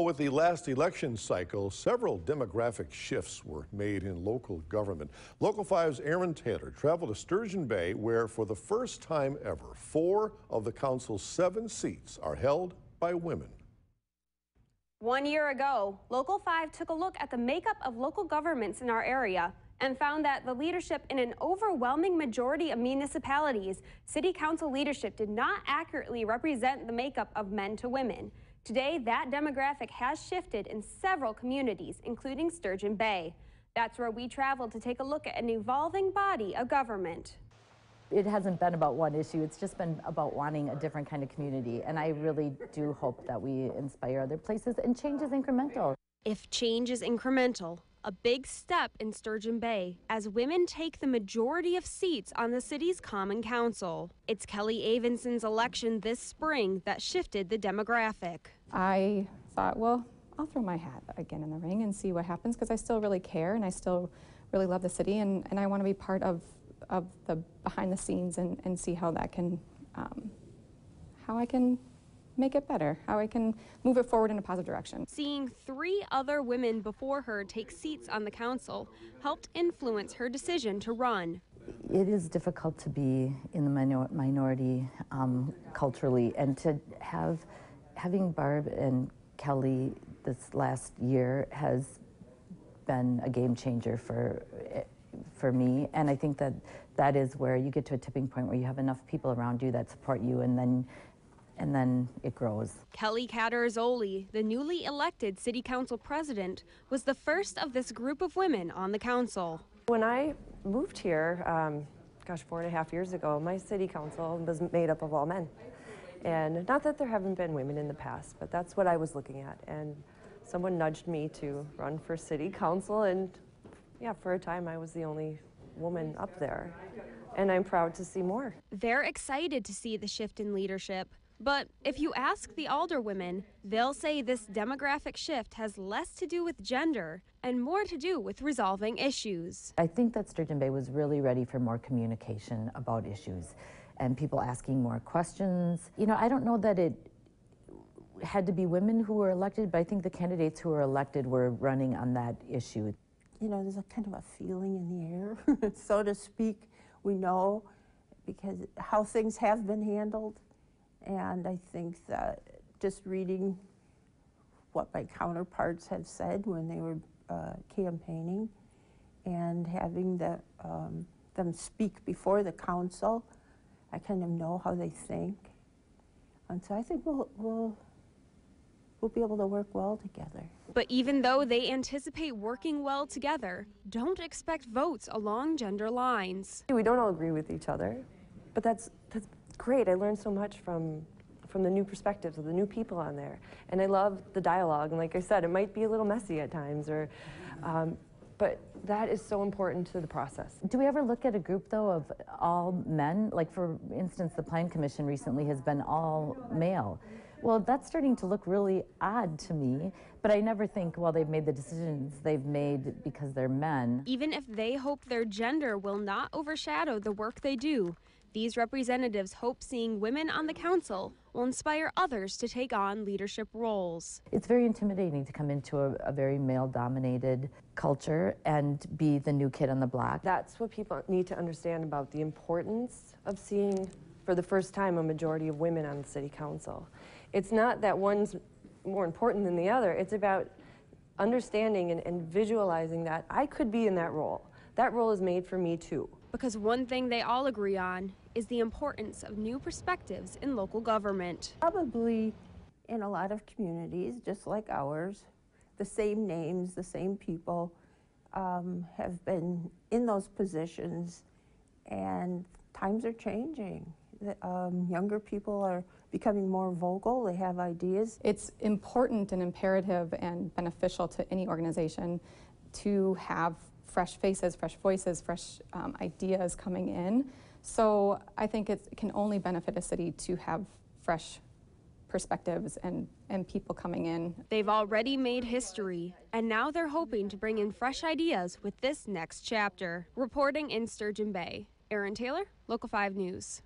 With the last election cycle, several demographic shifts were made in local government. Local 5's Aaron Taylor traveled to Sturgeon Bay, where for the first time ever, 4 of the council's 7 seats are held by women. 1 year ago, Local 5 took a look at the makeup of local governments in our area and found that the leadership in an overwhelming majority of municipalities, city council leadership did not accurately represent the makeup of men to women. Today, that demographic has shifted in several communities, including Sturgeon Bay. That's where we traveled to take a look at an evolving body of government. It hasn't been about one issue, it's just been about wanting a different kind of community. And I really do hope that we inspire other places, and change is incremental. If change is incremental, a big step in Sturgeon Bay as women take the majority of seats on the city's Common Council. It's Kelly Avinson's election this spring that shifted the demographic. I thought, well, I'll throw my hat again in the ring and see what happens, because I still really care and I still really love the city, and I want to be part of the behind the scenes and see how that can, how I can make it better, how I can move it forward in a positive direction. Seeing 3 other women before her take seats on the council helped influence her decision to run. It is difficult to be in the minority culturally, and to having Barb and Kelly this last year has been a game changer for me. And I think that is where you get to a tipping point where you have enough people around you that support you, and then it grows. Kelly Catarzoli, the newly elected city council president, was the first of this group of women on the council. When I moved here, 4.5 years ago, my city council was made up of all men. And not that there haven't been women in the past, but that's what I was looking at. And someone nudged me to run for city council, and yeah, for a time I was the only woman up there. And I'm proud to see more. They're excited to see the shift in leadership. But if you ask the alderwomen, they'll say this demographic shift has less to do with gender and more to do with resolving issues. I think that Sturgeon Bay was really ready for more communication about issues and people asking more questions. You know, I don't know that it had to be women who were elected, but I think the candidates who were elected were running on that issue. You know, there's a kind of a feeling in the air, so to speak. We know because how things have been handled. And I think that just reading what my counterparts have said when they were campaigning, and having them speak before the council, I kind of know how they think. And so I think we'll be able to work well together. But even though they anticipate working well together, don't expect votes along gender lines. We don't all agree with each other, but that's great. I learned so much from the new perspectives of the new people on there, and I love the dialogue. And like I said, it might be a little messy at times, but that is so important to the process. Do we ever look at a group though of all men? Like for instance, the Plan Commission recently has been all male. Well, that's starting to look really odd to me, but I never think, well, they've made the decisions they've made because they're men. Even if they hope their gender will not overshadow the work they do, these representatives hope seeing women on the council will inspire others to take on leadership roles. It's very intimidating to come into a very male-dominated culture and be the new kid on the block. That's what people need to understand about the importance of seeing, for the first time, a majority of women on the city council. It's not that one's more important than the other. It's about understanding and visualizing that I could be in that role. That role is made for me too. Because one thing they all agree on is the importance of new perspectives in local government. Probably in a lot of communities, just like ours, the same names, the same people have been in those positions, and times are changing. Younger people are becoming more vocal, they have ideas. It's important and imperative and beneficial to any organization to have fresh faces, fresh voices, fresh ideas coming in. So I think it can only benefit a city to have fresh perspectives and people coming in. They've already made history, and now they're hoping to bring in fresh ideas with this next chapter. Reporting in Sturgeon Bay, Aaron Taylor, Local 5 News.